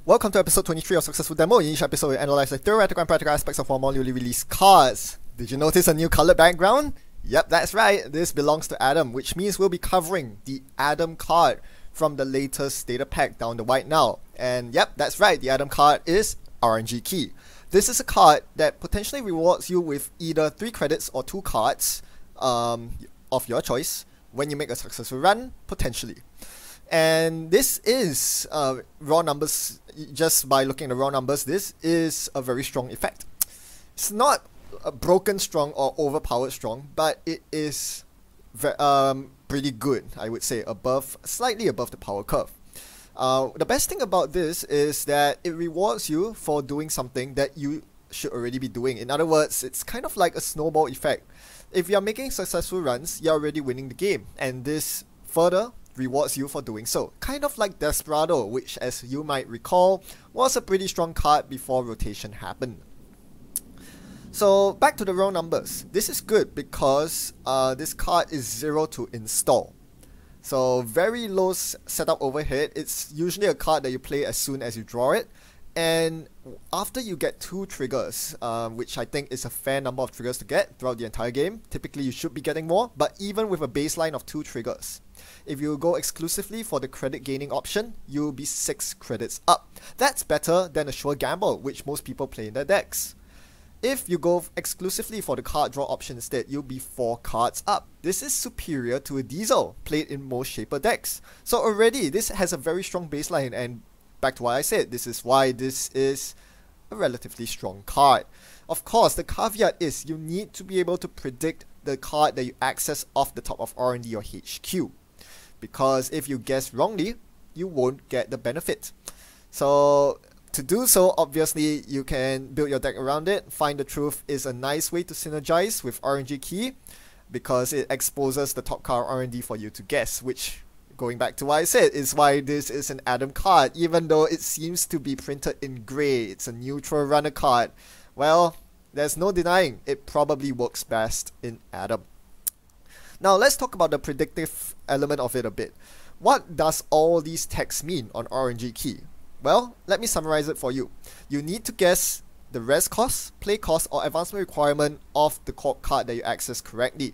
Welcome to episode 23 of Successful Demo. In each episode, we analyze the theoretical and practical aspects of our more newly released cards. Did you notice a new colored background? Yep, that's right. This belongs to Adam, which means we'll be covering the Adam card from the latest data pack down the right now. And yep, that's right. The Adam card is RNG Key. This is a card that potentially rewards you with either 3 credits or 2 cards of your choice when you make a successful run, potentially. And this is raw numbers. Just by looking at the raw numbers, this is a very strong effect. It's not a broken strong or overpowered strong, but it is pretty good, I would say, slightly above the power curve. The best thing about this is that it rewards you for doing something that you should already be doing. In other words, it's kind of like a snowball effect. If you're making successful runs, you're already winning the game, and this further rewards you for doing so. Kind of like Desperado, which, as you might recall, was a pretty strong card before rotation happened. So back to the raw numbers. This is good because this card is 0 to install. So very low setup overhead. It's usually a card that you play as soon as you draw it. And after you get 2 triggers, which I think is a fair number of triggers to get throughout the entire game. Typically you should be getting more, but even with a baseline of 2 triggers, if you go exclusively for the credit gaining option, you'll be 6 credits up. That's better than a sure gamble, which most people play in their decks. If you go exclusively for the card draw option instead, you'll be 4 cards up. This is superior to a Diesel, played in most Shaper decks. So already, this has a very strong baseline, and back to what I said, this is why this is a relatively strong card. Of course, the caveat is you need to be able to predict the card that you access off the top of R&D or HQ. Because if you guess wrongly, you won't get the benefit. So to do so, obviously, you can build your deck around it. Find the Truth is a nice way to synergize with RNG Key because it exposes the top card R&D for you to guess, which, going back to what I said, is why this is an Adam card. Even though it seems to be printed in grey, it's a neutral runner card. Well, there's no denying it probably works best in Adam. Now let's talk about the predictive element of it a bit. What does all these texts mean on RNG Key? Well, let me summarize it for you. You need to guess the res cost, play cost, or advancement requirement of the corp card that you access correctly.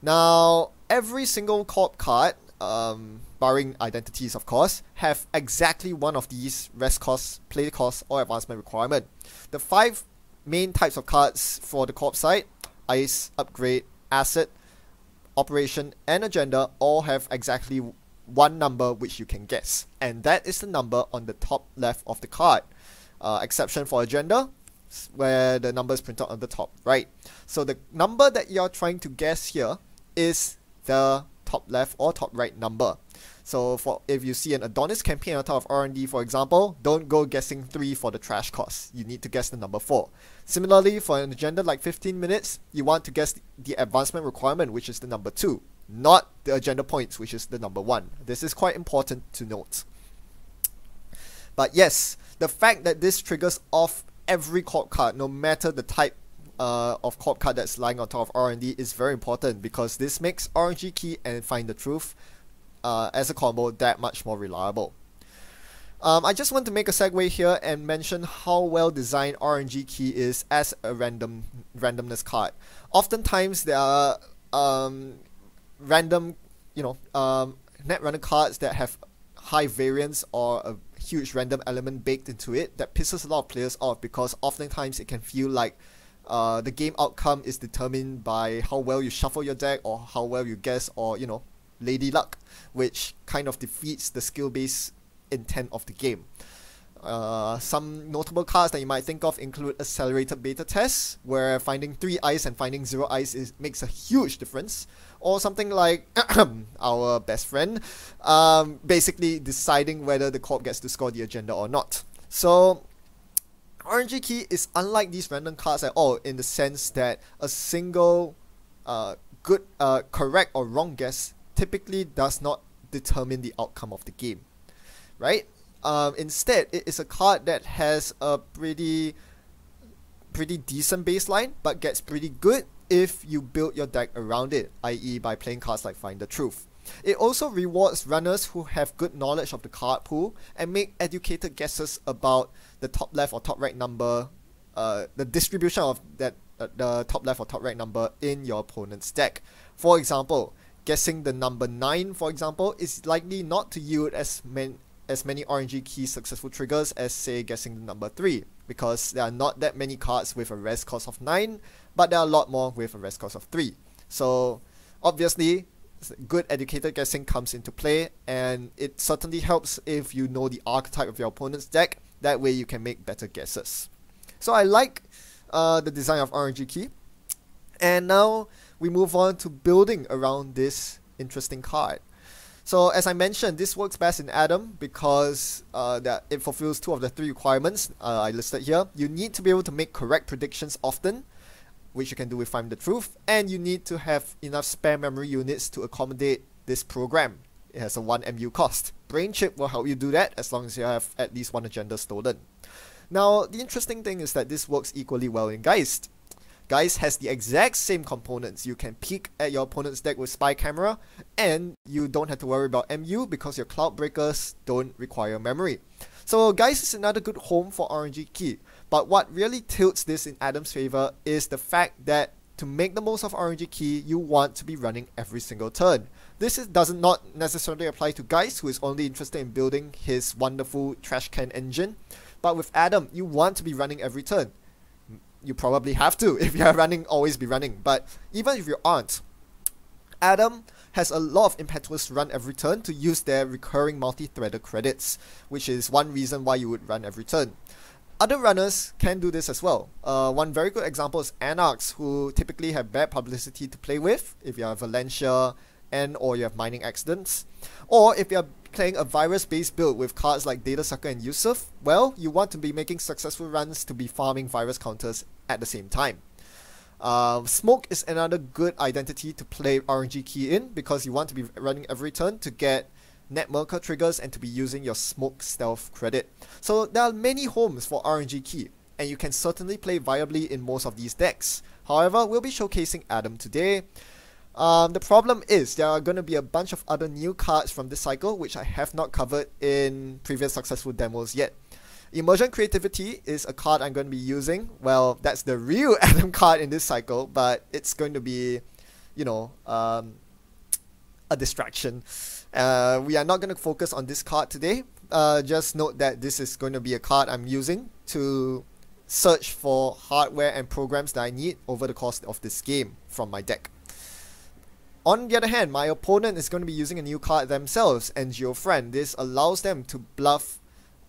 Now, every single corp card, barring identities of course, have exactly one of these res cost, play cost, or advancement requirement. The 5 main types of cards for the corp side, Ice, Upgrade, Asset, Operation, and Agenda, all have exactly one number which you can guess, and that is the number on the top left of the card. Exception for Agenda, where the number is printed on the top right. So the number that you're trying to guess here is the top left or top right number. So if you see an Adonis campaign on top of R&D, for example, don't go guessing 3 for the trash cost. You need to guess the number 4. Similarly, for an agenda like 15 minutes, you want to guess the advancement requirement, which is the number 2, not the agenda points, which is the number 1. This is quite important to note. But yes, the fact that this triggers off every corp card, no matter the type of corp card that's lying on top of R&D, is very important because this makes RNG Key and Find the Truth as a combo that much more reliable. I just want to make a segue here and mention how well designed RNG Key is as a randomness card. Oftentimes there are random, netrunner cards that have high variance or a huge random element baked into it that pisses a lot of players off because oftentimes it can feel like the game outcome is determined by how well you shuffle your deck or how well you guess or, lady luck, which kind of defeats the skill-based intent of the game. Some notable cards that you might think of include Accelerated Beta Test, where finding 3 ice and finding 0 ice makes a huge difference, or something like our best friend, basically deciding whether the corp gets to score the agenda or not. So RNG Key is unlike these random cards at all in the sense that a single good, correct or wrong guess typically does not determine the outcome of the game, right? Instead, it is a card that has a pretty decent baseline, but gets pretty good if you build your deck around it, i.e. by playing cards like Find the Truth. It also rewards runners who have good knowledge of the card pool and make educated guesses about the top left or top right number, the distribution of that the top left or top right number in your opponent's deck. For example, guessing the number 9, for example, is likely not to yield as many RNG Key successful triggers as, say, guessing the number 3, because there are not that many cards with a res cost of 9, but there are a lot more with a res cost of 3. So obviously, good educated guessing comes into play, and it certainly helps if you know the archetype of your opponent's deck. That way you can make better guesses. So I like the design of RNG Key. And now we move on to building around this interesting card. So as I mentioned, this works best in Adam because that it fulfills 2 of the 3 requirements I listed here. You need to be able to make correct predictions often, which you can do with Find the Truth, and you need to have enough spare memory units to accommodate this program. It has a 1 MU cost. Brain Chip will help you do that as long as you have at least 1 agenda stolen. Now, the interesting thing is that this works equally well in Geist. Geist has the exact same components. You can peek at your opponent's deck with Spy Camera, and you don't have to worry about MU because your Cloud Breakers don't require memory. So Geist is another good home for RNG Key. But what really tilts this in Adam's favor is the fact that to make the most of RNG Key, you want to be running every single turn. This does not necessarily apply to Geist, who is only interested in building his wonderful trash can engine. But with Adam, you want to be running every turn. You probably have to. If you are running, always be running. But even if you aren't, Adam has a lot of impetus to run every turn to use their recurring multi-threader credits, which is one reason why you would run every turn. Other runners can do this as well. One very good example is Anarchs, who typically have bad publicity to play with if you have Valencia or you have mining accidents. Or if you're playing a virus-based build with cards like Data Sucker and Yusuf, well, you want to be making successful runs to be farming virus counters at the same time. Smoke is another good identity to play RNG Key in because you want to be running every turn to get net Merker triggers and to be using your Smoke Stealth credit. So there are many homes for RNG Key, and you can certainly play viably in most of these decks. However, we'll be showcasing Adam today. The problem is there are going to be a bunch of other new cards from this cycle which I have not covered in previous successful demos yet. Emergent Creativity is a card I'm going to be using. Well, that's the real Adam card in this cycle, but it's going to be, you know, a distraction. We are not going to focus on this card today. Just note that this is going to be a card I'm using to search for hardware and programs that I need over the course of this game from my deck. On the other hand, my opponent is going to be using a new card themselves, NGO Friend. This allows them to bluff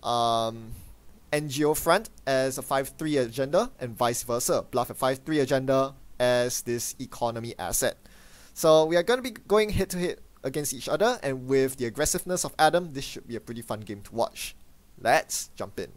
NGO Front as a 5-3 agenda and vice versa. Bluff a 5-3 agenda as this economy asset. So we are going to be going head to head against each other, and with the aggressiveness of Adam, this should be a pretty fun game to watch. Let's jump in.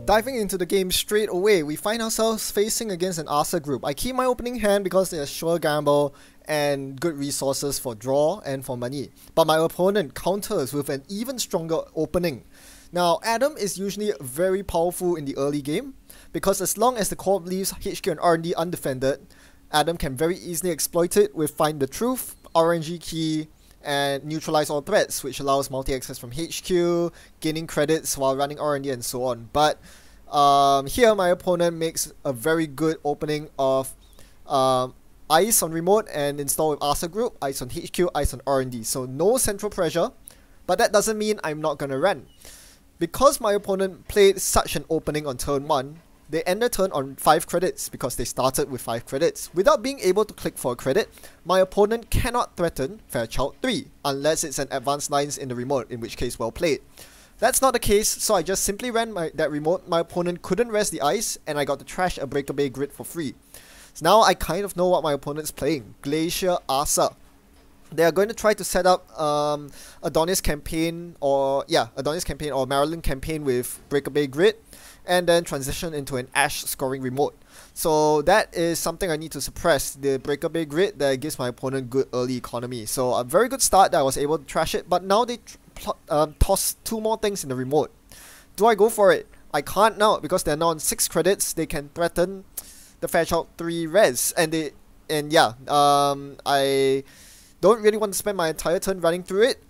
Diving into the game straight away, we find ourselves facing against an Asa group. I keep my opening hand because there's sure gamble and good resources for draw and for money. But my opponent counters with an even stronger opening. Now, Adam is usually very powerful in the early game because as long as the corp leaves HQ and R&D undefended, Adam can very easily exploit it with Find the Truth, RNG Key, and Neutralize All Threats, which allows multi-access from HQ, gaining credits while running R&D and so on. But here my opponent makes a very good opening of Ice on remote and install with Asa group, Ice on HQ, Ice on R&D. So no central pressure, but that doesn't mean I'm not gonna run. Because my opponent played such an opening on turn 1, they end their turn on 5 credits because they started with 5 credits. Without being able to click for a credit, my opponent cannot threaten Fairchild 3 unless it's an advanced lines in the remote, in which case well played. That's not the case, so I just simply ran that remote. My opponent couldn't rest the ice, and I got to trash a Breaker Bay grid for free. So now I kind of know what my opponent's playing. Glacier Asa. They are going to try to set up Adonis campaign or Maryland campaign with Breaker Bay grid, and then transition into an Ash scoring remote. So that is something I need to suppress, the Breaker Bay grid that gives my opponent good early economy. So a very good start that I was able to trash it, but now they toss 2 more things in the remote. do I go for it? I can't now because they're now on 6 credits. They can threaten the Fairchild 3 res, and I don't really want to spend my entire turn running through it,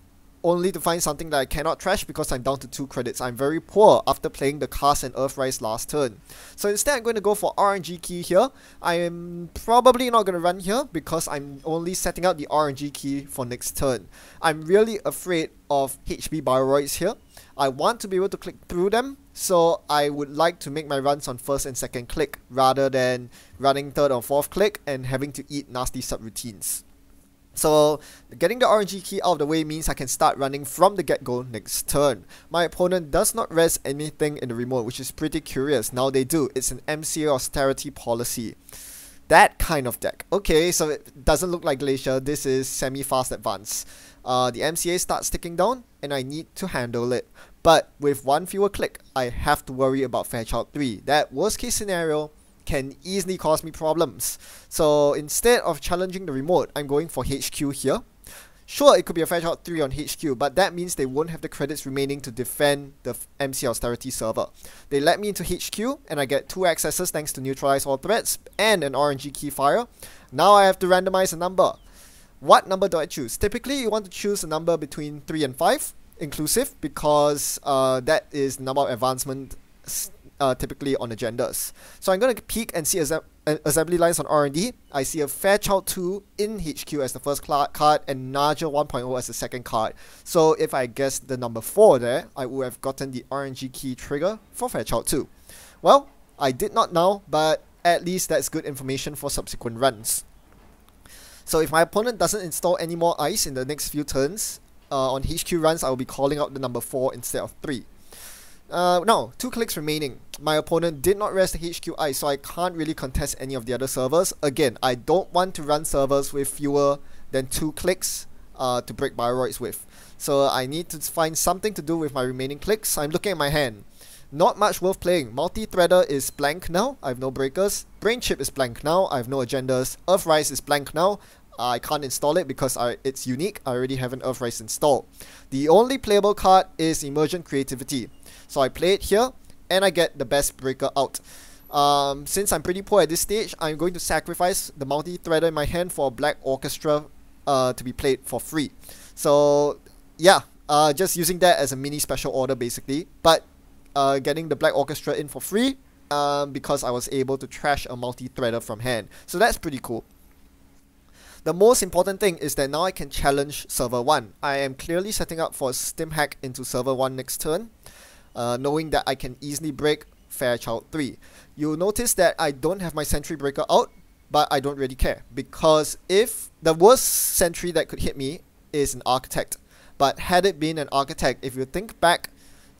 only to find something that I cannot trash because I'm down to 2 credits. I'm very poor after playing the Cast and Earthrise last turn. So instead I'm going to go for RNG Key here. I am probably not going to run here because I'm only setting out the RNG Key for next turn. I'm really afraid of HB Bioroids here. I want to be able to click through them, so I would like to make my runs on first and second click rather than running third or fourth click and having to eat nasty subroutines. So getting the RNG Key out of the way means I can start running from the get-go next turn. My opponent does not res anything in the remote, which is pretty curious. Now they do. It's an MCA austerity policy. That kind of deck. Okay, so it doesn't look like Glacier. This is semi-fast advance. The MCA starts ticking down and I need to handle it. But with one fewer click, I have to worry about Fairchild 3. That worst case scenario can easily cause me problems. So instead of challenging the remote, I'm going for HQ here. Sure, it could be a Fairchild 3 on HQ, but that means they won't have the credits remaining to defend the MC Austerity server. They let me into HQ, and I get 2 accesses thanks to neutralize all threats and an RNG Key fire. Now I have to randomize a number. What number do I choose? Typically, you want to choose a number between 3 and 5, inclusive, because that is the number of advancement typically on agendas. So I'm going to peek and see assembly lines on R&D. I see a Fairchild 2 in HQ as the first card and Nigel 1.0 as the second card. So if I guessed the number 4 there, I would have gotten the RNG Key trigger for Fairchild 2. Well, I did not now, but at least that's good information for subsequent runs. So if my opponent doesn't install any more ice in the next few turns, on HQ runs I will be calling out the number 4 instead of 3. Now, 2 clicks remaining. My opponent did not rest the HQ ice, so I can't really contest any of the other servers. Again, I don't want to run servers with fewer than 2 clicks to break Bioroids with. So I need to find something to do with my remaining clicks. I'm looking at my hand. Not much worth playing. Multi-threader is blank now. I have no breakers. Brain Chip is blank now. I have no agendas. Earthrise is blank now. I can't install it because it's unique. I already have an Earthrise installed. The only playable card is Emergent Creativity. So I play it here, and I get the best breaker out. Since I'm pretty poor at this stage, I'm going to sacrifice the multi-threader in my hand for a Black Orchestra to be played for free. So yeah, just using that as a mini special order basically. But getting the Black Orchestra in for free because I was able to trash a multi-threader from hand. So that's pretty cool. The most important thing is that now I can challenge server 1. I am clearly setting up for a stim hack into server 1 next turn. Knowing that I can easily break Fairchild 3. You'll notice that I don't have my Sentry Breaker out, but I don't really care, because if the worst Sentry that could hit me is an Architect, but had it been an Architect, if you think back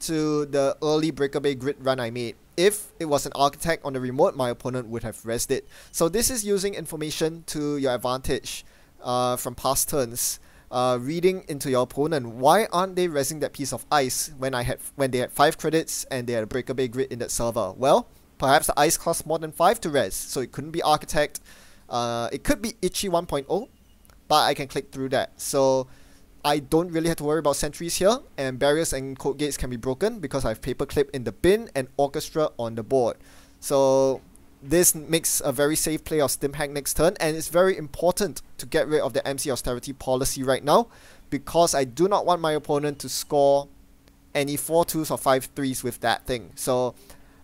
to the early Breaker Bay grid run I made, if it was an Architect on the remote, my opponent would have rested it. So this is using information to your advantage from past turns. Reading into your opponent, why aren't they resing that piece of ice when they had 5 credits and they had a Breaker Bay grid in that server? Well, perhaps the ice costs more than 5 to res, so it couldn't be Architect. It could be Itchy 1.0, but I can click through that. So I don't really have to worry about sentries here, and barriers and code gates can be broken because I have Paperclip in the bin and Orchestra on the board. So this makes a very safe play of Stim Hack next turn, and it's very important to get rid of the MC Austerity policy right now, because I do not want my opponent to score any 4-2s or 5-3s with that thing. So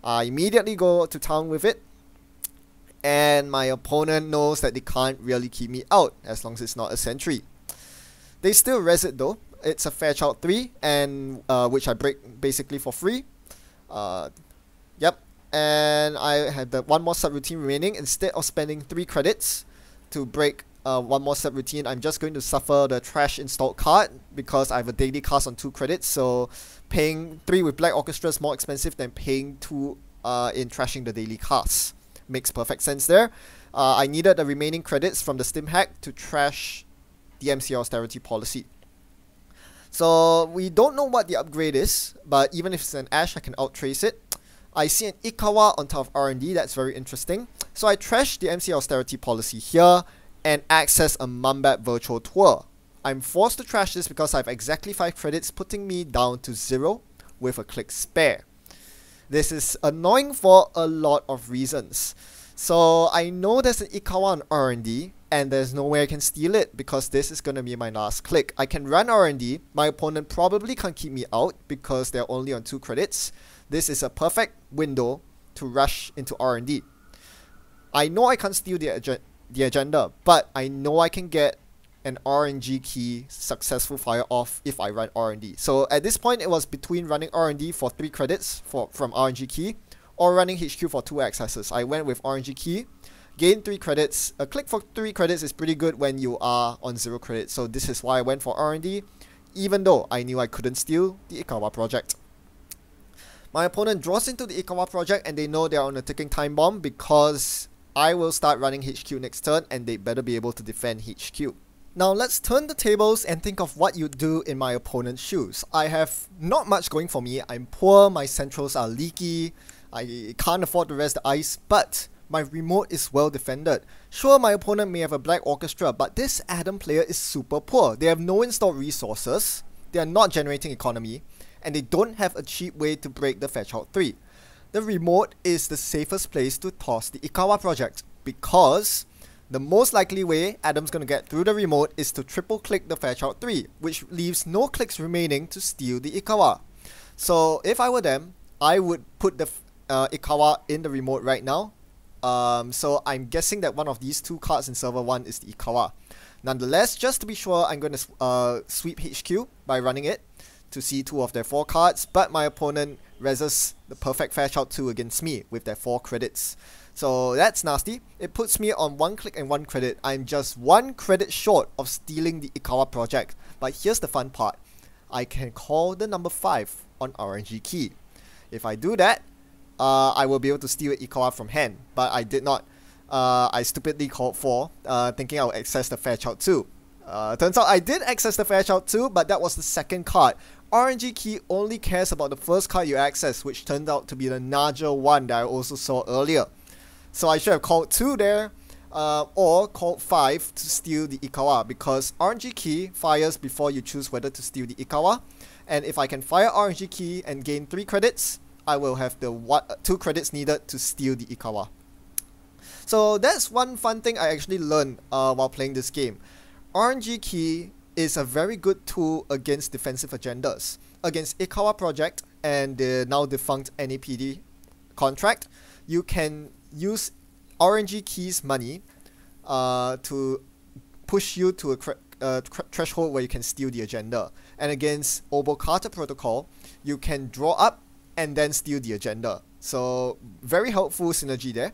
I immediately go to town with it, and my opponent knows that they can't really keep me out as long as it's not a sentry. They still res it though. It's a Fairchild 3, and which I break basically for free. Yep. And I had the one more subroutine remaining. Instead of spending 3 credits to break one more subroutine, I'm just going to suffer the trash installed card because I have a daily cast on 2 credits. So paying 3 with Black Orchestra is more expensive than paying 2 in trashing the daily cast. Makes perfect sense there. I needed the remaining credits from the Stim Hack to trash the MC Austerity policy. So we don't know what the upgrade is, but even if it's an Ash, I can outtrace it. I see an Ikawa on top of R&D, that's very interesting. So I trash the MC Austerity policy here and access a Mumbat Virtual Tour. I'm forced to trash this because I have exactly 5 credits, putting me down to 0 with a click spare. This is annoying for a lot of reasons. So I know there's an Ikawa on RND, and there's no way I can steal it because this is gonna be my last click. I can run RND, my opponent probably can't keep me out because they're only on 2 credits. This is a perfect window to rush into RND. I know I can't steal the agenda, but I know I can get an RNG key successful fire off if I run RND. So at this point it was between running RND for 3 credits from RNG key or running HQ for 2 accesses. I went with RNG key, gained 3 credits. A click for 3 credits is pretty good when you are on 0 credits, so this is why I went for RND, even though I knew I couldn't steal the Ikawa project. My opponent draws into the Ikawa project and they know they're on a ticking time bomb because I will start running HQ next turn and they better be able to defend HQ. Now let's turn the tables and think of what you'd do in my opponent's shoes. I have not much going for me. I'm poor, my centrals are leaky, I can't afford to rest the ice, but my remote is well defended. Sure, my opponent may have a black orchestra, but this Adam player is super poor. They have no installed resources, they are not generating economy, and they don't have a cheap way to break the fetch out 3. The remote is the safest place to toss the Ikawa project because the most likely way Adam's gonna get through the remote is to triple click the fetch out 3, which leaves no clicks remaining to steal the Ikawa. So if I were them, I would put the Ikawa in the remote right now. So I'm guessing that one of these 2 cards in server 1 is the Ikawa. Nonetheless, just to be sure, I'm going to sweep HQ by running it to see 2 of their 4 cards, but my opponent reses the perfect fetch out 2 against me with their 4 credits. So that's nasty. It puts me on 1 click and 1 credit. I'm just 1 credit short of stealing the Ikawa project. But here's the fun part. I can call the number 5 on RNG Key. If I do that, I will be able to steal Ikawa from hand, but I did not. I stupidly called 4, thinking I would access the fetch out 2. Turns out I did access the fetch out 2, but that was the second card. RNG Key only cares about the first card you access, which turned out to be the Naja 1 that I also saw earlier. So I should have called 2 there, or called 5 to steal the Ikawa, because RNG Key fires before you choose whether to steal the Ikawa, and if I can fire RNG Key and gain 3 credits, I will have the 2 credits needed to steal the Ikawa. So that's one fun thing I actually learned while playing this game. RNG Key is a very good tool against defensive agendas. Against Ikawa project and the now defunct NAPD contract, you can use RNG Key's money to push you to a threshold where you can steal the agenda. And against Obo Carter protocol, you can draw up and then steal the agenda. So very helpful synergy there.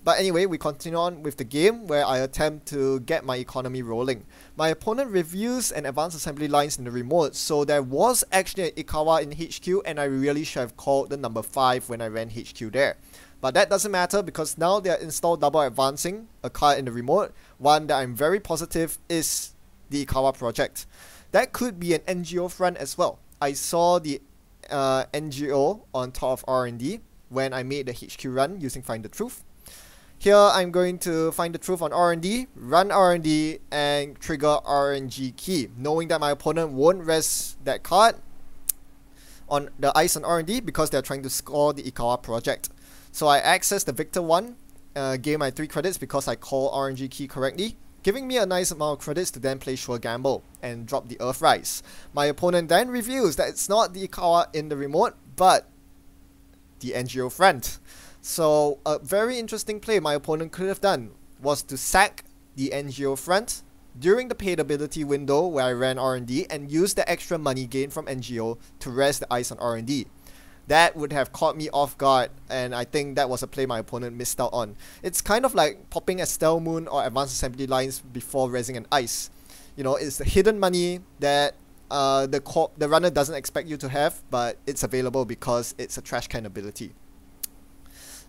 But anyway, we continue on with the game where I attempt to get my economy rolling. My opponent reviews and advanced assembly lines in the remote, so there was actually an Ikawa in HQ and I really should have called the number 5 when I ran HQ there. But that doesn't matter because now they are installed double advancing a card in the remote. One that I'm very positive is the Ikawa project. That could be an NGO front as well. I saw the NGO on top of R&D when I made the HQ run using Find the Truth. Here I'm going to find the truth on R&D, run R&D, and trigger RNG Key, knowing that my opponent won't res that card on the ice on R&D because they're trying to score the Ikawa project. So I access the Victor 1, gain my 3 credits because I call RNG Key correctly, giving me a nice amount of credits to then play Sure Gamble and drop the Earthrise. My opponent then reveals that it's not the Ikawa in the remote, but the NGO front. So a very interesting play my opponent could have done was to sack the NGO front during the paid ability window where I ran R&D and use the extra money gained from NGO to rest the ice on R&D. That would have caught me off guard, and I think that was a play my opponent missed out on. It's kind of like popping Estelle Moon or advanced assembly lines before resing an ice. You know, it's the hidden money that the runner doesn't expect you to have, but it's available because it's a trash can ability.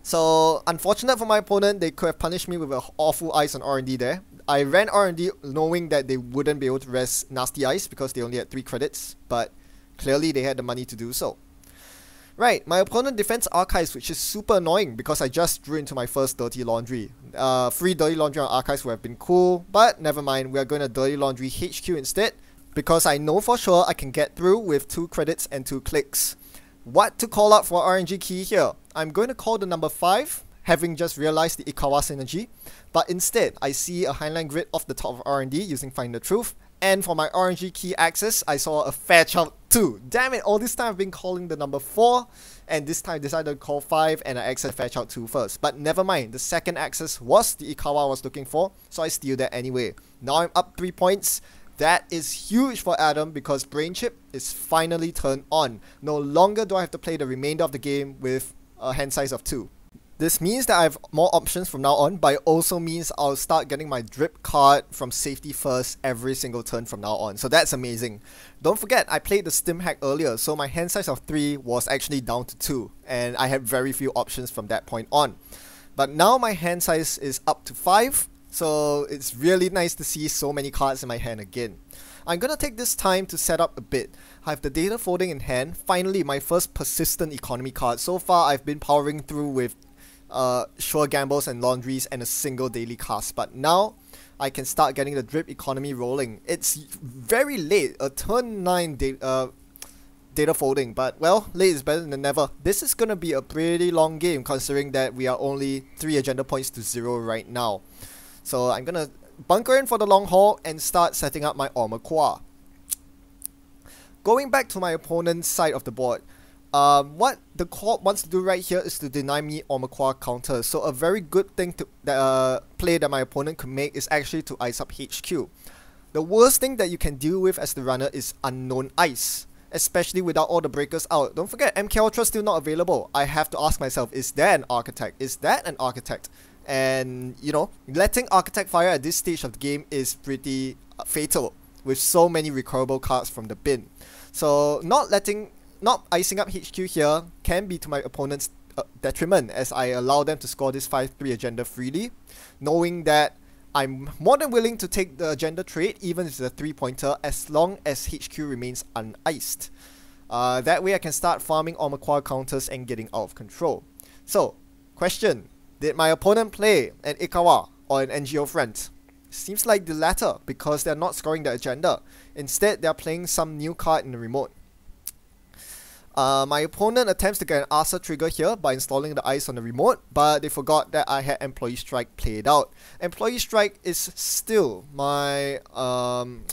So unfortunate for my opponent, they could have punished me with an awful ice on R&D there. I ran R&D knowing that they wouldn't be able to rest nasty ice because they only had 3 credits, but clearly they had the money to do so. Right, my opponent defends Archives, which is super annoying because I just drew into my first Dirty Laundry. Free Dirty Laundry on Archives would have been cool, but never mind, we are going to Dirty Laundry HQ instead because I know for sure I can get through with 2 credits and 2 clicks. What to call out for RNG Key here? I'm going to call the number 5, having just realized the Ikawa synergy, but instead I see a Highline Grid off the top of R&D using Find the Truth, and for my RNG Key access, I saw a Fairchild 2. Damn it, all this time I've been calling the number 4, and this time I decided to call 5 and I accessed Fairchild 2 first. But never mind, the second access was the Ikawa I was looking for, so I steal that anyway. Now I'm up 3 points. That is huge for Adam because Brain Chip is finally turned on. No longer do I have to play the remainder of the game with a hand size of 2. This means that I have more options from now on, but it also means I'll start getting my drip card from safety first every single turn from now on. So that's amazing. Don't forget, I played the stim hack earlier, so my hand size of 3 was actually down to 2, and I had very few options from that point on. But now my hand size is up to 5, so it's really nice to see so many cards in my hand again. I'm gonna take this time to set up a bit. I have the data folding in hand, finally my first persistent economy card. So far I've been powering through with sure gambles and laundries and a single daily cast, but now I can start getting the drip economy rolling. It's very late, a turn 9 data folding, but well, late is better than never. This is gonna be a pretty long game considering that we are only 3 agenda points to 0 right now. So I'm gonna bunker in for the long haul and start setting up my Omaqua. Going back to my opponent's side of the board, what the court wants to do right here is to deny me Omaqua counter. So a very good thing to play that my opponent could make is actually to ice up HQ. The worst thing that you can deal with as the runner is unknown ice, especially without all the breakers out. Don't forget, MK Ultra still not available. I have to ask myself, is there an architect? Is that an architect? And you know, letting architect fire at this stage of the game is pretty fatal with so many recoverable cards from the bin. So not icing up HQ here can be to my opponent's detriment, as I allow them to score this 5-3 agenda freely, knowing that I'm more than willing to take the agenda trade even if it's a 3-pointer as long as HQ remains uniced. That way I can start farming Omaqua counters and getting out of control. So, question. Did my opponent play an Ikawa or an NGO front? Seems like the latter because they're not scoring the agenda. Instead, they're playing some new card in the remote. My opponent attempts to get an Asa trigger here by installing the ice on the remote, but they forgot that I had Employee Strike played out. Employee Strike is still my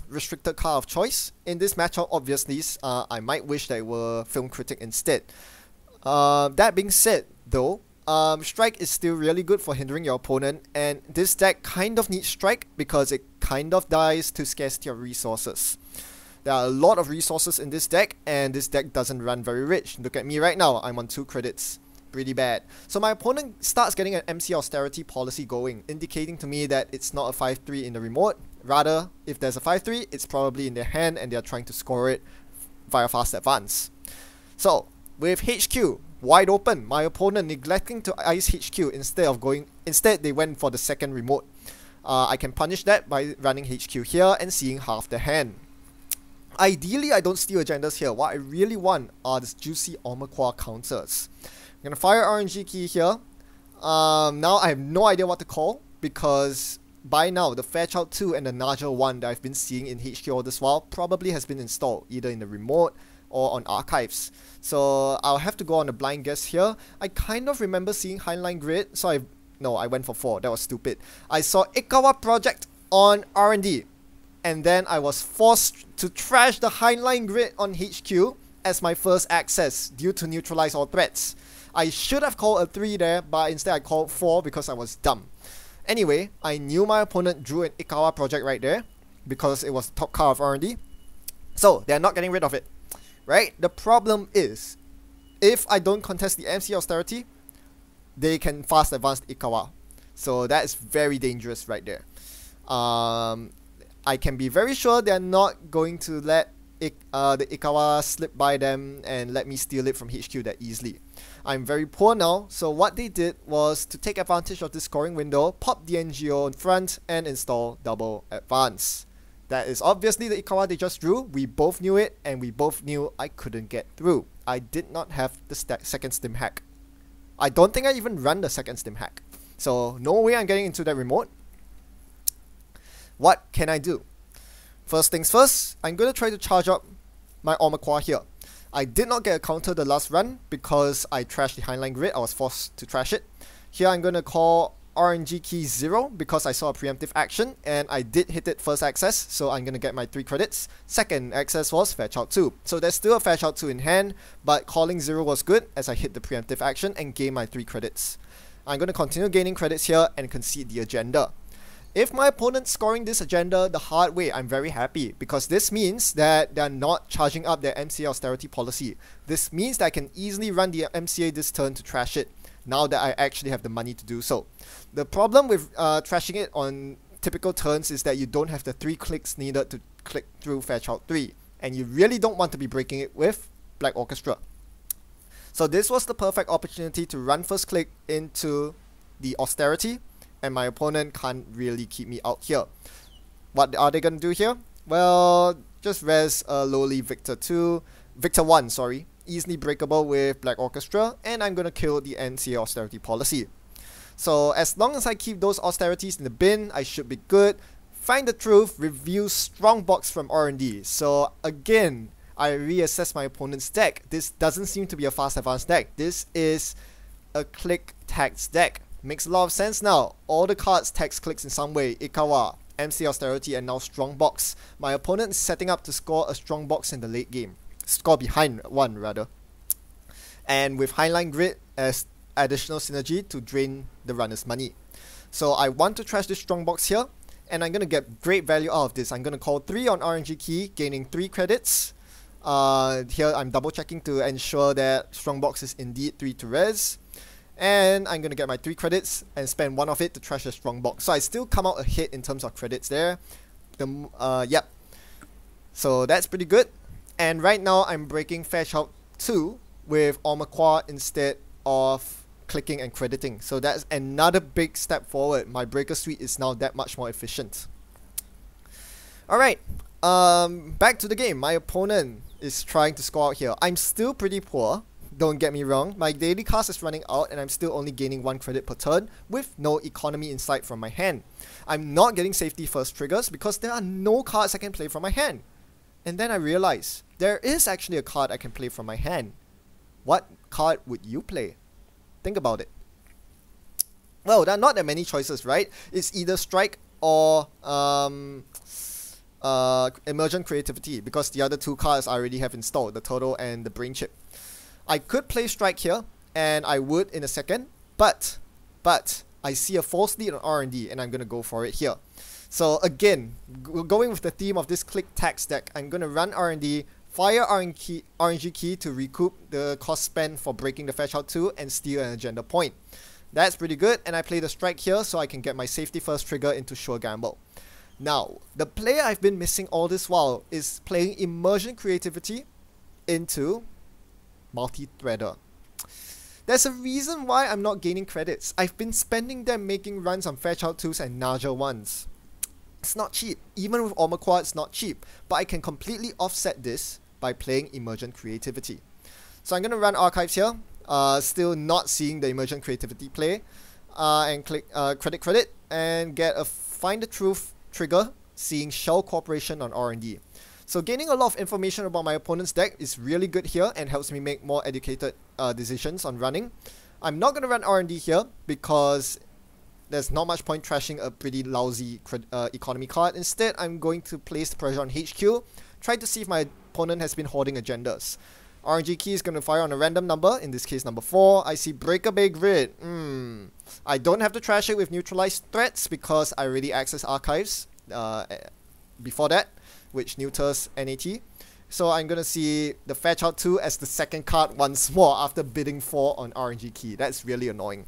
restricted card of choice. In this matchup, obviously, I might wish that it were Film Critic instead. That being said, though, Strike is still really good for hindering your opponent, and this deck kind of needs Strike because it kind of dies to scarcity of resources. There are a lot of resources in this deck, and this deck doesn't run very rich. Look at me right now, I'm on 2 credits. Pretty bad. So my opponent starts getting an MC austerity policy going, indicating to me that it's not a 5-3 in the remote. Rather, if there's a 5-3, it's probably in their hand and they're trying to score it via fast advance. So, with HQ wide open, my opponent neglecting to ice HQ instead they went for the second remote. I can punish that by running HQ here and seeing half the hand. Ideally, I don't steal agendas here. What I really want are the juicy Omaqua counters. I'm gonna fire RNG Key here. Now I have no idea what to call because by now the Fairchild 2 and the Nigel 1 that I've been seeing in HQ all this while probably has been installed either in the remote or on archives. So I'll have to go on a blind guess here. I kind of remember seeing Highline Grid, so I went for 4. That was stupid. I saw Ikawa Project on R&D, and then I was forced to trash the Highline Grid on HQ as my first access due to neutralize all threats. I should have called a 3 there, but instead I called 4 because I was dumb. Anyway, I knew my opponent drew an Ikawa Project right there because it was the top card of R&D. So they're not getting rid of it. Right? The problem is, if I don't contest the MC austerity, they can fast advance the Ikawa. So that is very dangerous right there. I can be very sure they're not going to let the Ikawa slip by them and let me steal it from HQ that easily. I'm very poor now, so what they did was to take advantage of this scoring window, pop the NGO in front, and install double advance. That is obviously the Ikawa they just drew. We both knew it, and we both knew I couldn't get through. I did not have the second stim hack. I don't think I even run the second stim hack. So no way I'm getting into that remote. What can I do? First things first, I'm going to try to charge up my Omaqua here. I did not get a counter the last run because I trashed the Heinlein Grid. I was forced to trash it. Here I'm going to call RNG Key 0 because I saw a preemptive action and I did hit it first access, so I'm going to get my 3 credits. Second access was fetch out 2. So there's still a fetch out 2 in hand, but calling 0 was good as I hit the preemptive action and gained my 3 credits. I'm going to continue gaining credits here and concede the agenda. If my opponent's scoring this agenda the hard way, I'm very happy because this means that they're not charging up their MCA austerity policy. This means that I can easily run the MCA this turn to trash it, now that I actually have the money to do so. The problem with trashing it on typical turns is that you don't have the 3 clicks needed to click through fetch out 3, and you really don't want to be breaking it with Black Orchestra. So this was the perfect opportunity to run first click into the austerity, and my opponent can't really keep me out here. What are they going to do here? Well, just res lowly Victor 1, sorry. Easily breakable with Black Orchestra, and I'm gonna kill the NCA austerity policy. So as long as I keep those austerities in the bin, I should be good. Find the Truth, review Strongbox from R&D. So again, I reassess my opponent's deck. This doesn't seem to be a fast advanced deck. This is a click tax deck. Makes a lot of sense now. All the cards tax clicks in some way. Ikawa, MC austerity, and now Strongbox. My opponent is setting up to score a Strongbox in the late game. Score behind one rather, and with Heinlein Grid as additional synergy to drain the runner's money. So I want to trash this Strongbox here, and I'm gonna get great value out of this. I'm gonna call 3 on RNG Key, gaining 3 credits. Here I'm double checking to ensure that Strongbox is indeed 3 to res, and I'm gonna get my 3 credits and spend 1 of it to trash the Strongbox. So I still come out ahead in terms of credits there. Yep. So that's pretty good. And right now I'm breaking fetch out 2 with Omaqua instead of clicking and crediting. So that's another big step forward. My breaker suite is now that much more efficient. Alright, back to the game. My opponent is trying to score out here. I'm still pretty poor, don't get me wrong. My daily cast is running out and I'm still only gaining 1 credit per turn with no economy in sight from my hand. I'm not getting safety first triggers because there are no cards I can play from my hand. And then I realized there is actually a card I can play from my hand. What card would you play? Think about it. Well, there are not that many choices, right? It's either Strike or Emergent Creativity, because the other 2 cards I already have installed, the Turtle and the Brain Chip. I could play Strike here, and I would in a second, but I see a false lead on R&D, and I'm going to go for it here. So again, going with the theme of this click tax deck, I'm going to run R&D, fire RNG Key to recoup the cost spent for breaking the fetch out 2 and steal an agenda point. That's pretty good, and I play the Strike here so I can get my safety first trigger into Sure Gamble. Now, the play I've been missing all this while is playing Immersion Creativity into Multi-Threader. There's a reason why I'm not gaining credits. I've been spending them making runs on fetch out 2s and Naja 1s. It's not cheap. Even with Omaqua, it's not cheap. But I can completely offset this by playing Emergent Creativity. So I'm going to run Archives here. Still not seeing the Emergent Creativity play. And click credit and get a Find the Truth trigger, seeing Shell Corporation on R&D. So gaining a lot of information about my opponent's deck is really good here and helps me make more educated decisions on running. I'm not going to run R&D here because there's not much point trashing a pretty lousy economy card. Instead, I'm going to place the pressure on HQ, try to see if my opponent has been hoarding agendas. RNG Key is going to fire on a random number, in this case number 4. I see Breakaway Grid. I don't have to trash it with neutralized threats because I already accessed Archives before that, which neuters NAT. So I'm going to see the Fetch Out 2 as the second card once more after bidding 4 on RNG Key. That's really annoying.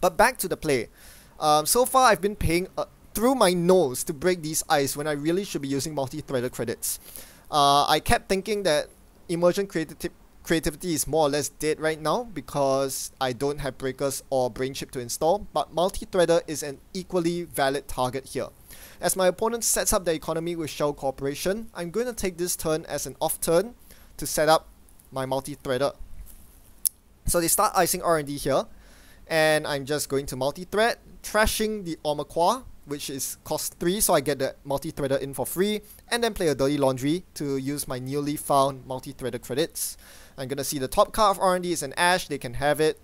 But back to the play. So far I've been paying through my nose to break these ice when I really should be using multi-threader credits. I kept thinking that Emergent Creativity is more or less dead right now because I don't have breakers or brain chip to install, but multi-threader is an equally valid target here. As my opponent sets up the economy with Shell Corporation, I'm going to take this turn as an off turn to set up my multi-threader. So they start icing R&D here, and I'm just going to multi-thread, trashing the Omaqua which is cost 3, so I get the multi-threader in for free, and then play a Dirty Laundry to use my newly found multi-threader credits. I'm gonna see the top card of R&D is an Ash, they can have it.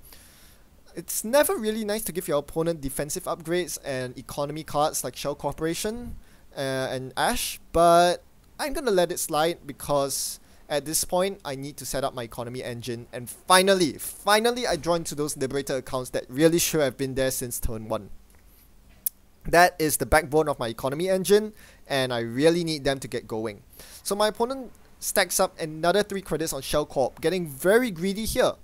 It's never really nice to give your opponent defensive upgrades and economy cards like Shell Corporation and Ash, but I'm gonna let it slide because at this point I need to set up my economy engine, and finally I draw into those Liberator accounts that really should have been there since turn 1. That is the backbone of my economy engine, and I really need them to get going. So my opponent stacks up another 3 credits on Shell Corp, getting very greedy here,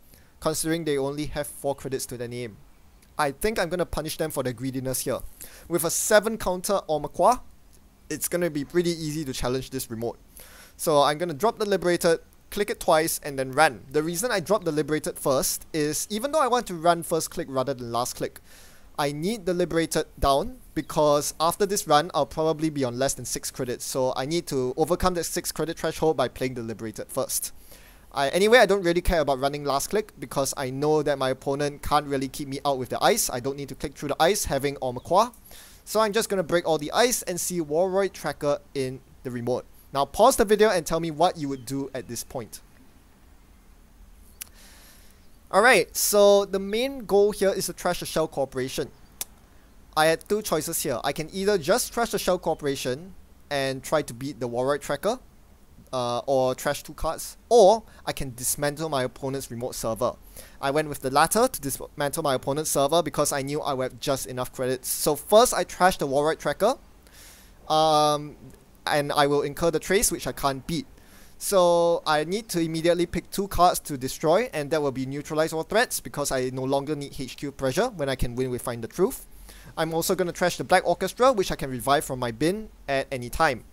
considering they only have 4 credits to their name. I think I'm going to punish them for their greediness here. With a 7 counter Omakwa, it's going to be pretty easy to challenge this remote. So I'm going to drop the Liberated, click it twice, and then run. The reason I dropped the Liberated first is, even though I want to run first click rather than last click, I need the Liberated down because after this run, I'll probably be on less than 6 credits. So I need to overcome that 6 credit threshold by playing the Liberated first. Anyway, I don't really care about running last click because I know that my opponent can't really keep me out with the ice. I don't need to click through the ice having Omakwa. So I'm just going to break all the ice and see Warroid Tracker in the remote. Now pause the video and tell me what you would do at this point. Alright, so the main goal here is to trash the Shell Corporation. I had 2 choices here. I can either just trash the Shell Corporation and try to beat the Warroid Tracker, or trash 2 cards, or I can dismantle my opponent's remote server. I went with the latter to dismantle my opponent's server because I knew I would have just enough credits. So first I trashed the Warroid Tracker, and I will incur the trace, which I can't beat. So I need to immediately pick 2 cards to destroy, and that will be neutralize all threats because I no longer need HQ pressure when I can win with Find the Truth. I'm also going to trash the Black Orchestra, which I can revive from my bin at any time.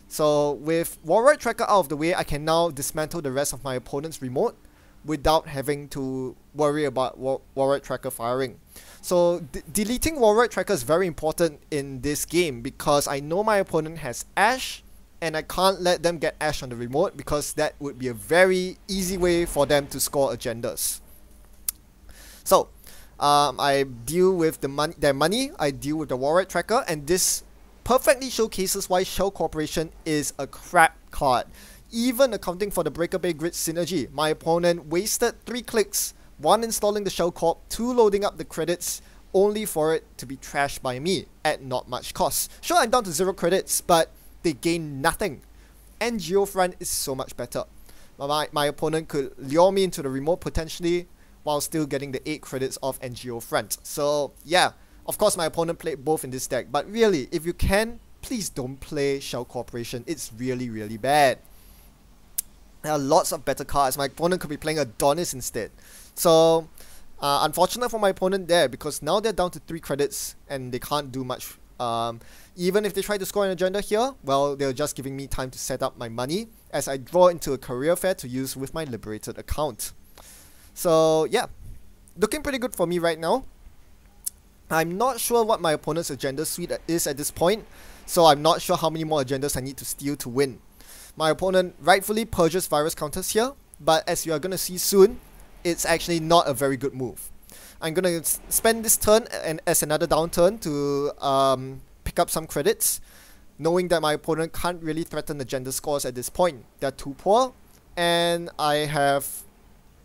So with Warroid Tracker out of the way, I can now dismantle the rest of my opponent's remote without having to worry about Warroid Tracker firing. So deleting Warroid Tracker is very important in this game because I know my opponent has Ash, and I can't let them get Ash on the remote because that would be a very easy way for them to score agendas. So I deal with their money, I deal with the Warroid Tracker, and this perfectly showcases why Shell Corporation is a crap card. Even accounting for the Breaker Bay Grid synergy, my opponent wasted 3 clicks, 1 installing the Shell Corp, 2 loading up the credits, only for it to be trashed by me at not much cost. Sure, I'm down to 0 credits, but they gain nothing. NGO Front is so much better. My opponent could lure me into the remote potentially while still getting the 8 credits off NGO Front. So yeah, of course my opponent played both in this deck, but really, if you can, please don't play Shell Corporation. It's really, really bad. There are lots of better cards. My opponent could be playing Adonis instead. So unfortunate for my opponent there because now they're down to 3 credits and they can't do much. Even if they try to score an agenda here, well, they're just giving me time to set up my money as I draw into a career fair to use with my Liberated account. So yeah, looking pretty good for me right now. I'm not sure what my opponent's agenda suite is at this point, so I'm not sure how many more agendas I need to steal to win. My opponent rightfully purges virus counters here, but as you are going to see soon, it's actually not a very good move. I'm going to spend this turn and as another downturn to pick up some credits, knowing that my opponent can't really threaten agenda scores at this point. They're too poor, and I have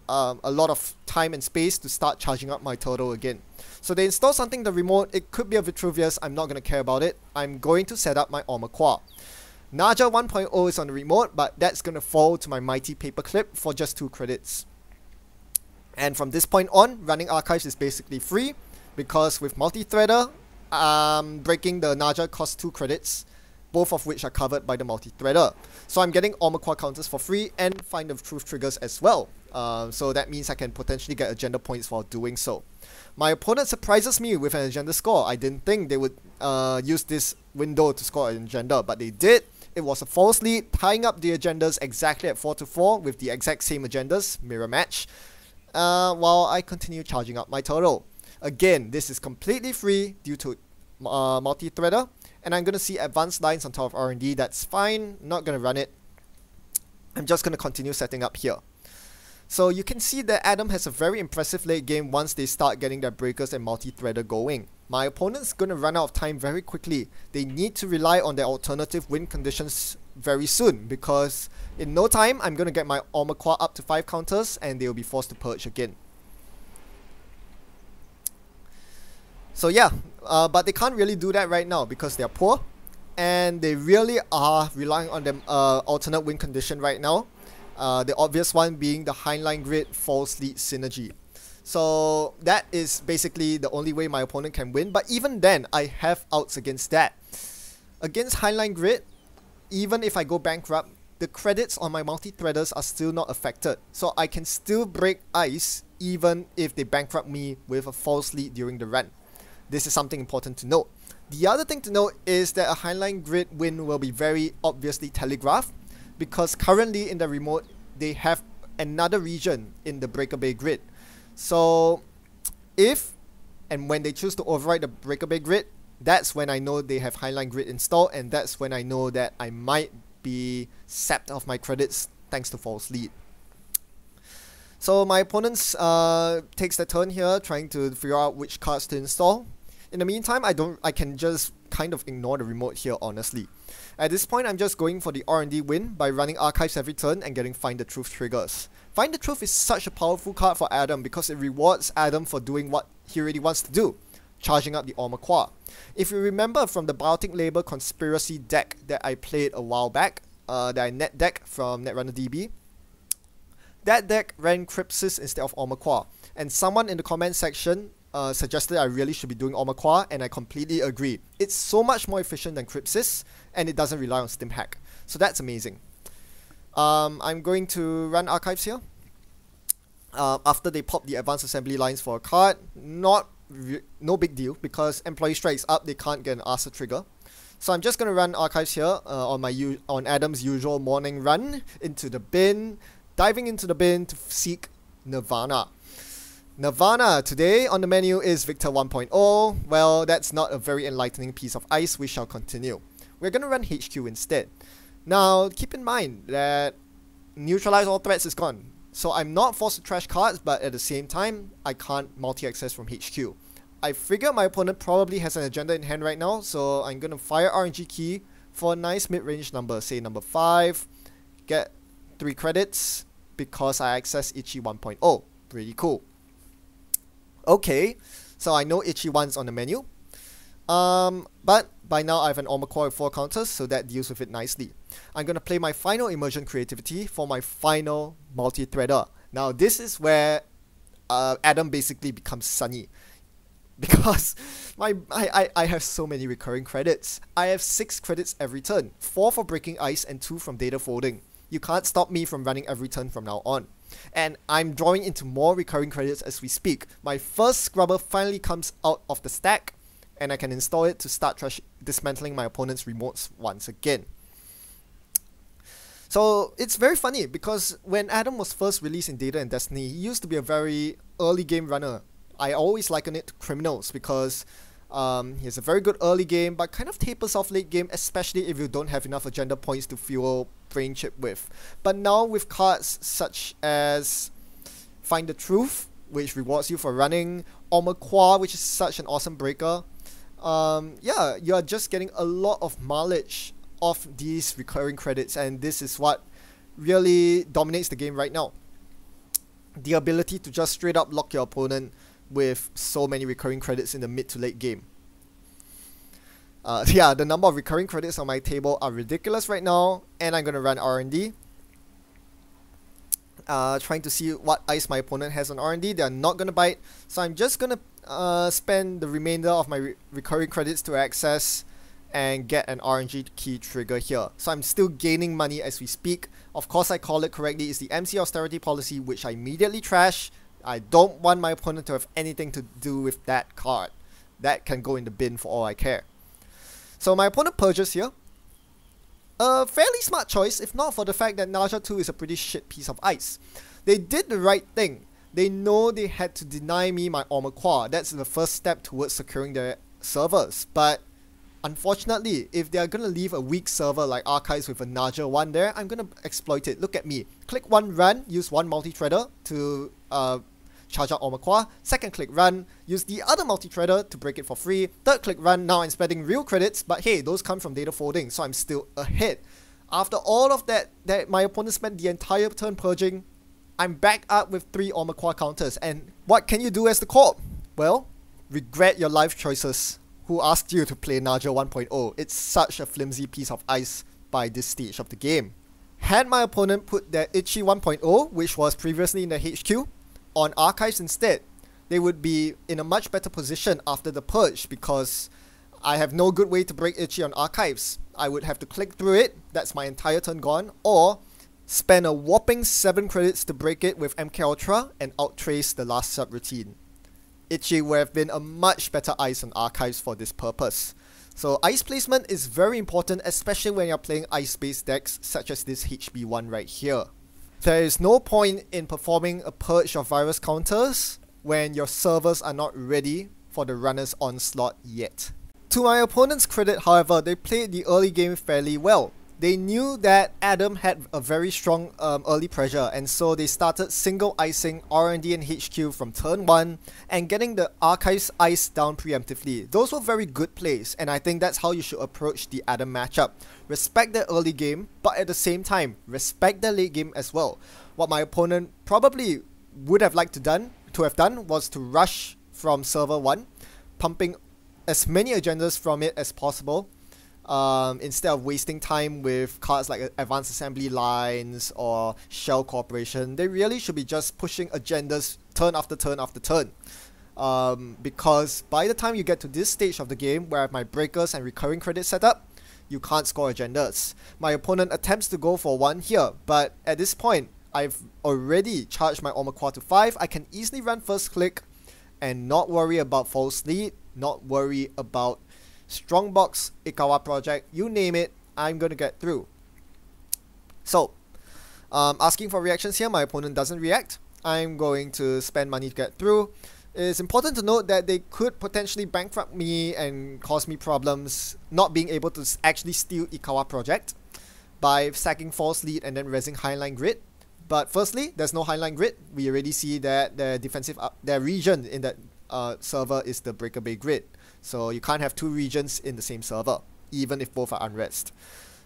a lot of time and space to start charging up my turtle again. So they install something in the remote. It could be a Vitruvius. I'm not going to care about it. I'm going to set up my Omakwa. Naja 1.0 is on the remote, but that's going to fall to my Mighty Paperclip for just 2 credits. And from this point on, running Archives is basically free because with Multi-Threader, breaking the Naja costs 2 credits, both of which are covered by the Multi-Threader. So I'm getting Omakwa counters for free and Find the Truth triggers as well. So that means I can potentially get agenda points while doing so. My opponent surprises me with an agenda score. I didn't think they would use this window to score an agenda, but they did. It was a false lead, tying up the agendas exactly at 4-4 with the exact same agendas, mirror match, while I continue charging up my turtle. Again, this is completely free due to Multi-Threader, and I'm going to see advanced lines on top of R&D. That's fine, not going to run it. I'm just going to continue setting up here. So you can see that Adam has a very impressive late game once they start getting their breakers and Multi-Threader going. my opponent's going to run out of time very quickly. They need to rely on their alternative win conditions very soon, because in no time I'm going to get my Omaqua up to 5 counters and they will be forced to purge again. So yeah, but they can't really do that right now because they're poor, and they really are relying on them alternate win condition right now. The obvious one being the Heinlein Grid false lead synergy. So that is basically the only way my opponent can win, but even then I have outs against that. Against Heinlein Grid, even if I go bankrupt, the credits on my multi-threaders are still not affected, so I can still break ice even if they bankrupt me with a false lead during the run. This is something important to note. The other thing to note is that a Heinlein Grid win will be very obviously telegraphed, because currently in the remote they have another region in the Breaker Bay grid. So if and when they choose to override the Breaker Bay grid, that's when I know they have Heinlein Grid installed, and that's when I know that I might be sapped of my credits thanks to false lead. So my opponents takes their turn here trying to figure out which cards to install. In the meantime, I can just kind of ignore the remote here, honestly. At this point, I'm just going for the R&D win by running Archives every turn and getting Find the Truth triggers. Find the Truth is such a powerful card for Adam because it rewards Adam for doing what he really wants to do, charging up the Omaqua. If you remember from the Biotic Label Conspiracy deck that I played a while back, that I net deck from Netrunner DB, that deck ran Crypsis instead of Omaqua, and someone in the comment section suggested I really should be doing Omaqua, and I completely agree. It's so much more efficient than Crypsis, and it doesn't rely on Stim Hack. So that's amazing. I'm going to run Archives here. After they pop the Advanced Assembly lines for a card, no big deal, because Employee Strike's up, they can't get an Arthur trigger. So I'm just going to run Archives here on Adam's usual morning run into the bin, diving into the bin to seek Nirvana. Nirvana today on the menu is Victor 1.0. Well, that's not a very enlightening piece of ice. We shall continue. We're going to run HQ instead. Now, keep in mind that Neutralize All Threats is gone. So I'm not forced to trash cards, but at the same time, I can't multi-access from HQ. I figure my opponent probably has an agenda in hand right now, so I'm going to fire RNG Key for a nice mid-range number, say number 5, get 3 credits because I access Ichi 1.0. Pretty cool. Okay, so I know Ichi 1's on the menu. But by now I have an Omaqua with 4 counters, so that deals with it nicely. I'm going to play my final Emergent Creativity for my final multi-threader. Now this is where Adam basically becomes Sunny. Because I have so many recurring credits. I have 6 credits every turn, 4 for breaking ice and 2 from data folding. You can't stop me from running every turn from now on. And I'm drawing into more recurring credits as we speak. My first scrubber finally comes out of the stack, and I can install it to start dismantling my opponent's remotes once again. So it's very funny because when Adam was first released in Data and Destiny, he used to be a very early game runner. I always liken it to Criminals because he has a very good early game but kind of tapers off late game, especially if you don't have enough agenda points to fuel Brain Chip with. But now with cards such as Find the Truth, which rewards you for running, Omaqua, which is such an awesome breaker, yeah, you are just getting a lot of mileage of these recurring credits, and this is what really dominates the game right now. The ability to just straight up lock your opponent with so many recurring credits in the mid to late game. Yeah, the number of recurring credits on my table are ridiculous right now, and I'm going to run R&D. Trying to see what ice my opponent has on R&D. They are not going to bite, so I'm just going to spend the remainder of my recurring credits to access and get an RNG Key trigger here. So I'm still gaining money as we speak. Of course, I call it correctly. It's the MC Austerity Policy, which I immediately trash. I don't want my opponent to have anything to do with that card. That can go in the bin for all I care. So my opponent purges here. A fairly smart choice, if not for the fact that Naja 2 is a pretty shit piece of ice. They did the right thing. They know they had to deny me my Omaqua. That's the first step towards securing their servers. But unfortunately, if they are going to leave a weak server like Archives with a Naja 1 there, I'm going to exploit it. Look at me. Click 1 run, use 1 multi-threader to charge out Omaqua, second click run, use the other multi-threader to break it for free, third click run, now I'm spending real credits, but hey, those come from data folding, so I'm still ahead. After all of that my opponent spent the entire turn purging, I'm back up with 3 Omaqua counters, and what can you do as the corp? Well, regret your life choices. Who asked you to play Naja 1.0? It's such a flimsy piece of ice by this stage of the game. Had my opponent put their Itchy 1.0, which was previously in the HQ, on Archives instead, they would be in a much better position after the purge, because I have no good way to break Itchy on Archives. I would have to click through it, that's my entire turn gone, or spend a whopping 7 credits to break it with MK Ultra and outtrace the last subroutine. Itchy would have been a much better ice on Archives for this purpose. So ice placement is very important, especially when you're playing ice-based decks such as this HB1 right here. There is no point in performing a purge of virus counters when your servers are not ready for the runner's onslaught yet. To my opponent's credit, however, they played the early game fairly well. They knew that Adam had a very strong early pressure, and so they started single icing RNG and HQ from turn 1 and getting the Archives ice down preemptively. Those were very good plays, and I think that's how you should approach the Adam matchup. Respect the early game, but at the same time, respect the late game as well. What my opponent probably would have liked to have done was to rush from server 1, pumping as many agendas from it as possible, instead of wasting time with cards like Advanced Assembly Lines or Shell Corporation. They really should be just pushing agendas turn after turn after turn. Because by the time you get to this stage of the game where I have my breakers and recurring credits set up, you can't score agendas. My opponent attempts to go for 1 here, but at this point, I've already charged my Omaqua to 5. I can easily run first click and not worry about false lead, not worry about Strongbox, Ikawa project, you name it, I'm gonna get through. So, asking for reactions here, my opponent doesn't react. I'm going to spend money to get through. It's important to note that they could potentially bankrupt me and cause me problems not being able to actually steal Ikawa project by sacking false lead and then rezzing highline grid. But firstly, there's no highline grid. We already see that the defensive their region in that server is the Breaker Bay grid. So you can't have 2 regions in the same server, even if both are unrest.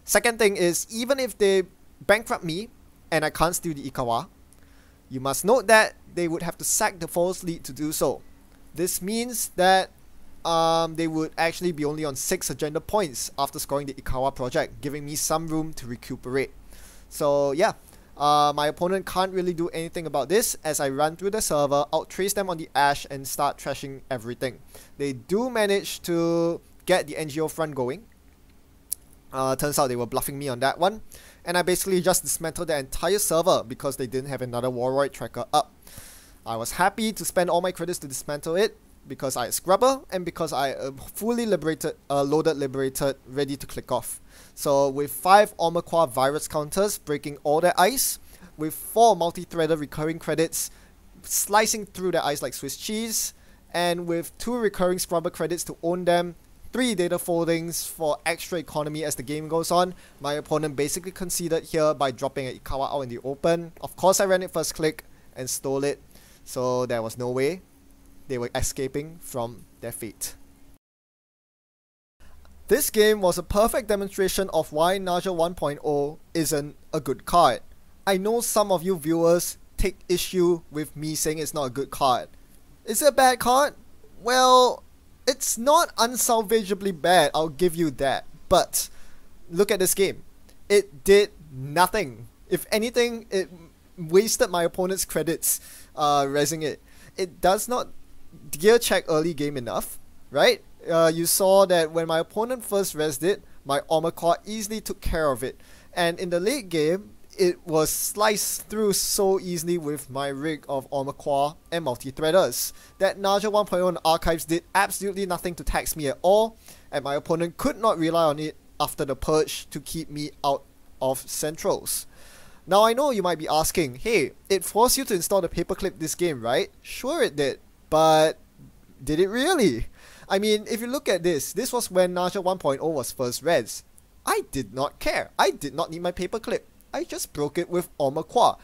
Second thing is, even if they bankrupt me and I can't steal the Ikawa, you must note that they would have to sack the false lead to do so. This means that they would actually be only on 6 agenda points after scoring the Ikawa project, giving me some room to recuperate. So yeah, my opponent can't really do anything about this as I run through the server, outtrace them on the Ash and start trashing everything. They do manage to get the NGO front going. Turns out they were bluffing me on that one. And I basically just dismantled the entire server because they didn't have another Warroid tracker up. I was happy to spend all my credits to dismantle it because I had Scrubber and because I am fully liberated, loaded, liberated, ready to click off. So with 5 Omaqua virus counters breaking all their ice, with 4 multi-threaded recurring credits slicing through their ice like Swiss cheese, and with 2 recurring Scrubber credits to own them, 3 data foldings for extra economy as the game goes on, my opponent basically conceded here by dropping an Ikawa out in the open. Of course I ran it first click and stole it, so there was no way they were escaping from their fate. This game was a perfect demonstration of why Naja 1.0 isn't a good card. I know some of you viewers take issue with me saying it's not a good card. Is it a bad card? Well, it's not unsalvageably bad, I'll give you that. But look at this game. It did nothing. If anything, it wasted my opponent's credits rezzing it. It does not gear check early game enough, right? You saw that when my opponent first rezzed it, my Omaqua easily took care of it. And in the late game, it was sliced through so easily with my rig of Omaqua and multi-threaders that Naja 1.0 Archives did absolutely nothing to tax me at all, and my opponent could not rely on it after the purge to keep me out of centrals. Now I know you might be asking, hey, it forced you to install the paperclip this game, right? Sure it did, but did it really? I mean, if you look at this was when Naja 1.0 was first res. I did not care. I did not need my paperclip. I just broke it with Omaqua.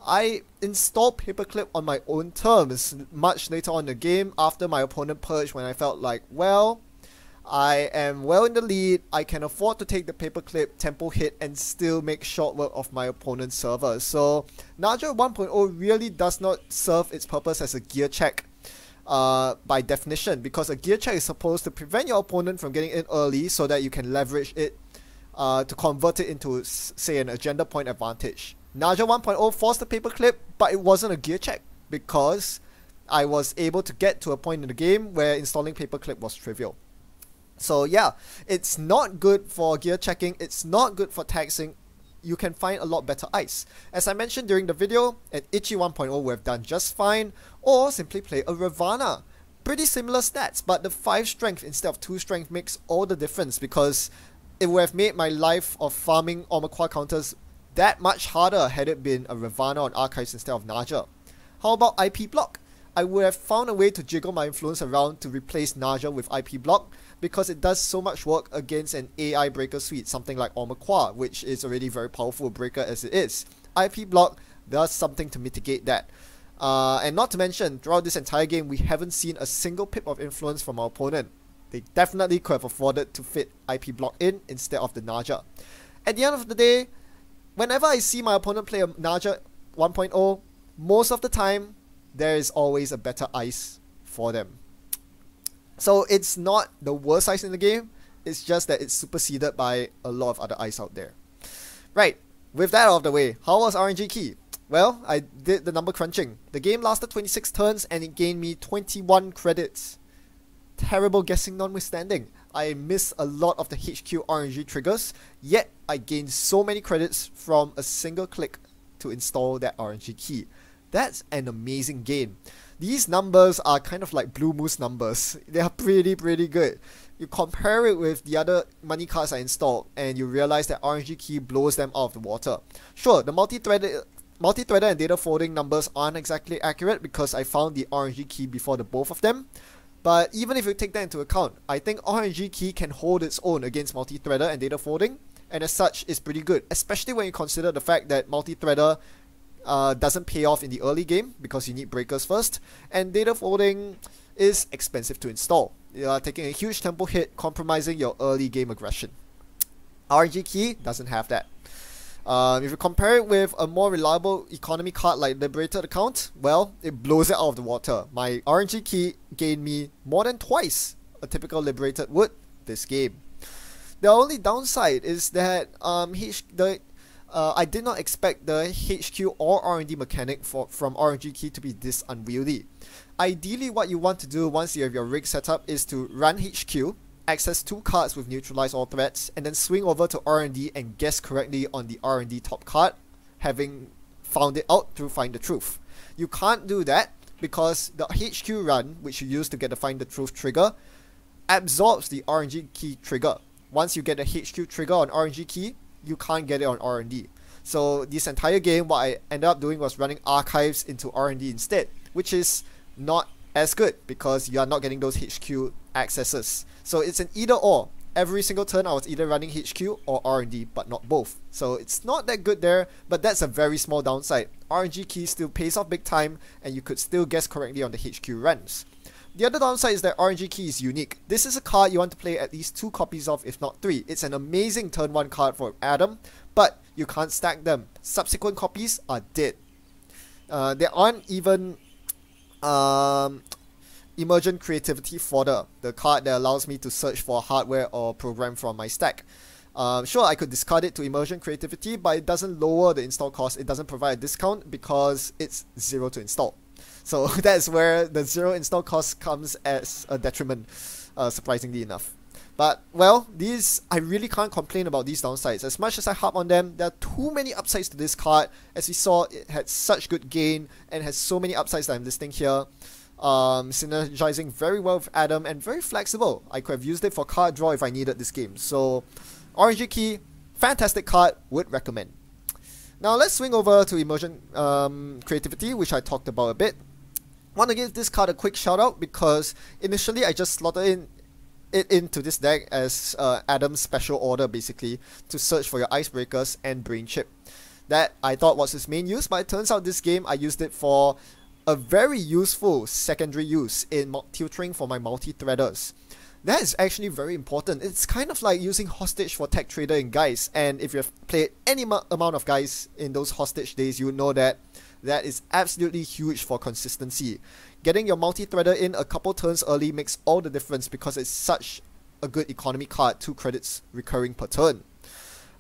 I installed Paperclip on my own terms much later on in the game after my opponent purged, when I felt like, well, I am well in the lead, I can afford to take the Paperclip tempo hit and still make short work of my opponent's server. So Naja 1.0 really does not serve its purpose as a gear check by definition, because a gear check is supposed to prevent your opponent from getting in early so that you can leverage it to convert it into, say, an agenda point advantage. Naja 1.0 forced the Paperclip, but it wasn't a gear check because I was able to get to a point in the game where installing Paperclip was trivial. So yeah, it's not good for gear checking, it's not good for taxing. You can find a lot better ice. As I mentioned during the video, an Ichi 1.0 would have done just fine, or simply play a Ravana. Pretty similar stats, but the 5 strength instead of 2 strength makes all the difference, because it would have made my life of farming Omakwa counters that much harder had it been a Ravana on Archives instead of Naja. How about IP block? I would have found a way to jiggle my influence around to replace Naja with IP block, because it does so much work against an AI breaker suite, something like Omakwa, which is already very powerful breaker as it is. IP block does something to mitigate that. And not to mention, throughout this entire game, we haven't seen a single pip of influence from our opponent. They definitely could have afforded to fit IP block in instead of the Naja. At the end of the day, whenever I see my opponent play a Naja 1.0, most of the time, there is always a better ice for them. So it's not the worst ice in the game, it's just that it's superseded by a lot of other ice out there. Right, with that out of the way, how was RNG Key? Well, I did the number crunching. The game lasted 26 turns and it gained me 21 credits. Terrible guessing notwithstanding, I missed a lot of the HQ RNG triggers, yet I gained so many credits from a single click to install that RNG Key. That's an amazing gain. These numbers are kind of like Blue Moose numbers. They are pretty good. You compare it with the other money cards I installed and you realize that RNG Key blows them out of the water. Sure, the multi-threader and data folding numbers aren't exactly accurate because I found the RNG Key before the both of them. But even if you take that into account, I think RNG Key can hold its own against multi-threader and data folding, and as such is pretty good, especially when you consider the fact that multi-threader doesn't pay off in the early game because you need breakers first, and data folding is expensive to install. You are taking a huge tempo hit, compromising your early game aggression. RNG Key doesn't have that. If you compare it with a more reliable economy card like Liberated Account, well, it blows it out of the water. My RNG Key gained me more than twice a typical Liberated would this game. The only downside is that I did not expect the HQ or R&D mechanic from RNG Key to be this unwieldy. Ideally, what you want to do once you have your rig set up is to run HQ, access 2 cards with neutralize all threats, and then swing over to R&D and guess correctly on the R&D top card, having found it out through Find the Truth. You can't do that because the HQ run, which you use to get the Find the Truth trigger, absorbs the RNG Key trigger. Once you get the HQ trigger on RNG Key, you can't get it on R&D. So this entire game, what I ended up doing was running archives into R&D instead, which is not as good because you are not getting those HQ accesses. So it's an either or. Every single turn I was either running HQ or R&D, but not both. So it's not that good there, but that's a very small downside. RNG Key still pays off big time and you could still guess correctly on the HQ runs. The other downside is that RNG Key is unique. This is a card you want to play at least 2 copies of, if not 3. It's an amazing turn 1 card for Adam, but you can't stack them. Subsequent copies are dead. There aren't even Emergent Creativity Fodder, the card that allows me to search for hardware or program from my stack. Sure, I could discard it to Emergent Creativity, but it doesn't lower the install cost. It doesn't provide a discount because it's 0 to install. So that's where the 0 install cost comes as a detriment, surprisingly enough. But, well, I really can't complain about these downsides. As much as I harp on them, there are too many upsides to this card. As we saw, it had such good gain and has so many upsides that I'm listing here. Synergizing very well with Adam and very flexible. I could have used it for card draw if I needed this game. So, RNG Key, fantastic card, would recommend. Now let's swing over to Emergent Creativity, which I talked about a bit. Want to give this card a quick shout out because initially I just slotted it into this deck as Adam's special order basically to search for your icebreakers and brain chip. That I thought was its main use, but it turns out this game I used it for a very useful secondary use in tutoring for my multi-threaders. That is actually very important. It's kind of like using hostage for tech trader in guys, and if you've played any amount of guys in those hostage days, you know that that is absolutely huge for consistency. Getting your multi-threader in a couple turns early makes all the difference because it's such a good economy card, 2 credits recurring per turn.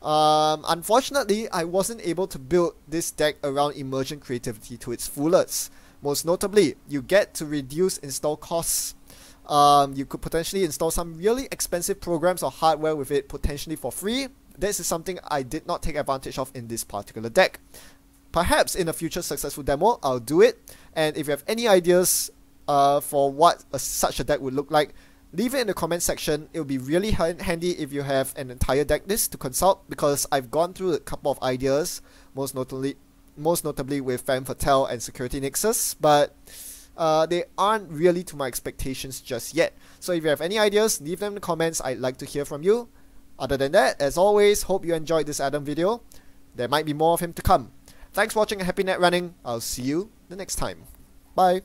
Unfortunately, I wasn't able to build this deck around emergent creativity to its fullest. Most notably, you get to reduce install costs. You could potentially install some really expensive programs or hardware with it potentially for free. This is something I did not take advantage of in this particular deck. Perhaps in a future successful demo, I'll do it. And if you have any ideas for what such a deck would look like, leave it in the comment section. It will be really handy if you have an entire deck list to consult, because I've gone through a couple of ideas, most notably with Femme Fatale and Security Nexus, but they aren't really to my expectations just yet. So if you have any ideas, leave them in the comments. I'd like to hear from you. Other than that, as always, hope you enjoyed this Adam video. There might be more of him to come. Thanks for watching and happy net running. I'll see you the next time. Bye.